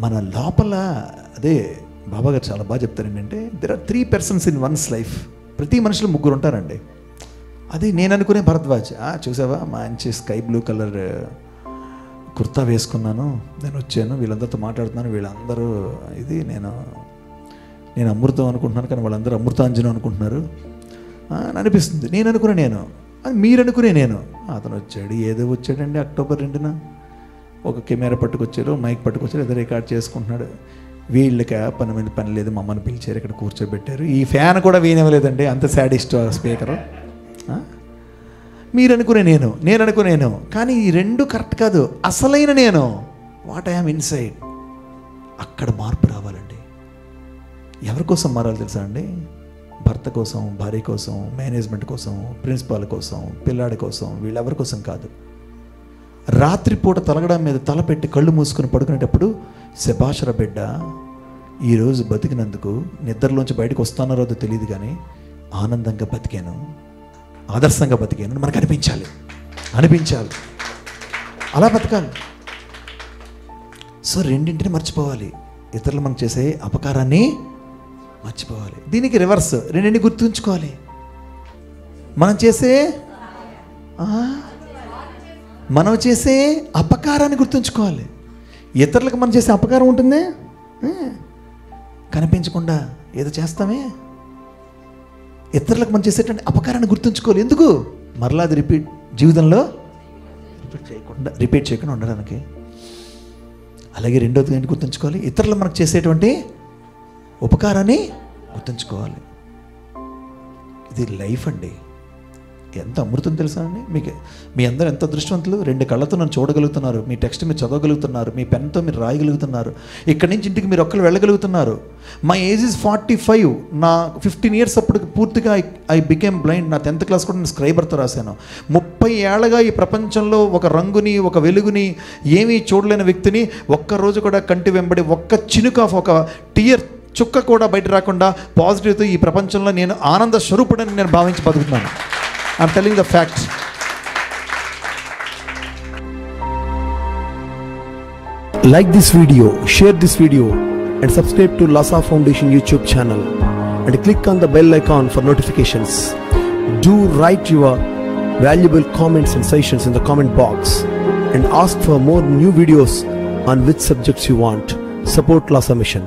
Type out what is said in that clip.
మన లోపల అదే బాబా గారు చాలా బాగా చెప్తారు ఏంటంటే, there are 3 persons in one's life. ప్రతి మనిషిలో 3 ఉంటారండి. అది నేను అనుకునే భరద్వాజ్. చూసావా మంచి స్కై బ్లూ కలర్ కుర్తా వేసుకున్నాను, నేను వచ్చాను, వీళ్ళందరితో మాట్లాడుతున్నాను, వీళ్ళందరూ ఇది నేను అమృతం అనుకుంటున్నాను, కానీ వాళ్ళందరూ అమృతాంజనం అనుకుంటున్నారు అని అనిపిస్తుంది. నేను అనుకునే నేను, అది మీరు అనుకునే నేను. అతను వచ్చాడు, ఏదో వచ్చాడండి అక్టోబర్ 2న, ఒక కెమెరా పట్టుకొచ్చారు, మైక్ పట్టుకొచ్చారు, ఏదో రికార్డ్ చేసుకుంటున్నాడు. వీళ్ళకి పని లేదు, మమ్మల్ని పిలిచారు, ఇక్కడ కూర్చోబెట్టారు. ఈ ఫ్యాన్ కూడా వీనవ్వలేదండి, అంత సాడిస్ట్ స్పీకరు. మీరు అనుకునే నేను అనుకునేను, కానీ ఈ 2 కరెక్ట్ కాదు. అసలైన నేను, వాట్ ఐఎమ్ ఇన్సైడ్, అక్కడ మార్పు రావాలండి. ఎవరి కోసం మారాలి తెలుసా అండి? భర్త కోసం, భార్య కోసం, మేనేజ్మెంట్ కోసం, ప్రిన్సిపాల్ కోసం, పిల్లాడి కోసం, వీళ్ళెవరి కోసం కాదు. రాత్రిపూట తలగడం మీద తల పెట్టి కళ్ళు మూసుకొని పడుకునేటప్పుడు, శభాషర బిడ్డ, ఈరోజు బతికినందుకు నిద్రలోంచి బయటకు వస్తానో రాదో తెలియదు, కానీ ఆనందంగా బతికాను, ఆదర్శంగా బతికాను మనకు అనిపించాలి. అలా బతకాలి. సో రెండింటిని మర్చిపోవాలి. ఇతరులు మనం చేసే అపకారాన్ని మర్చిపోవాలి. దీనికి రివర్స్, రెండింటిని గుర్తుంచుకోవాలి. మనం చేసే అపకారాన్ని గుర్తుంచుకోవాలి. ఇతరులకు మనం చేసే అపకారం ఉంటుందే, కనిపించకుండా ఏదో చేస్తామే. ఇతరులకు మనం చేసేటువంటి అపకారాన్ని గుర్తుంచుకోవాలి. ఎందుకు? మరలా అది జీవితంలో రిపీట్ చేయకుండా ఉండడానికి. అలాగే రెండోది ఏంటి గుర్తుంచుకోవాలి? ఇతరులు మనకు చేసేటువంటి ఉపకారాన్ని గుర్తుంచుకోవాలి. ఇది లైఫ్ అండి. ఎంత అమృతం తెలుసా అండి మీకు? మీ అందరూ ఎంత అదృష్టవంతులు. 2 కళ్ళతో నన్ను చూడగలుగుతున్నారు, మీ టెక్స్ట్ మీరు చదవగలుగుతున్నారు, మీ పెన్తో మీరు రాయగలుగుతున్నారు, ఇక్కడి నుంచి ఇంటికి మీరు ఒక్కరు వెళ్ళగలుగుతున్నారు. My age is 45. నా 15 years అప్పుడు పూర్తిగా ఐ బికేమ్ బ్లైండ్. నా 10th class కూడా నేను స్క్రైబర్తో రాశాను. 30 ఏళ్ళగా ఈ ప్రపంచంలో ఒక రంగుని, ఒక వెలుగుని, ఏమీ చూడలేని వ్యక్తిని, ఒక్కరోజు కూడా కంటి వెంబడి ఒక్క చినుక ఆఫ్ ఒక టీయర్ చుక్క కూడా బయట రాకుండా పాజిటివ్తో ఈ ప్రపంచంలో నేను ఆనంద స్వరూపుడని నేను భావించి బతుకుతున్నాను. I'm telling the facts. Like this video, share this video and subscribe to Lhasa Foundation YouTube channel and click on the bell icon for notifications. Do write your valuable comments and suggestions in the comment box and ask for more new videos on which subjects you want. Support Lhasa Mission.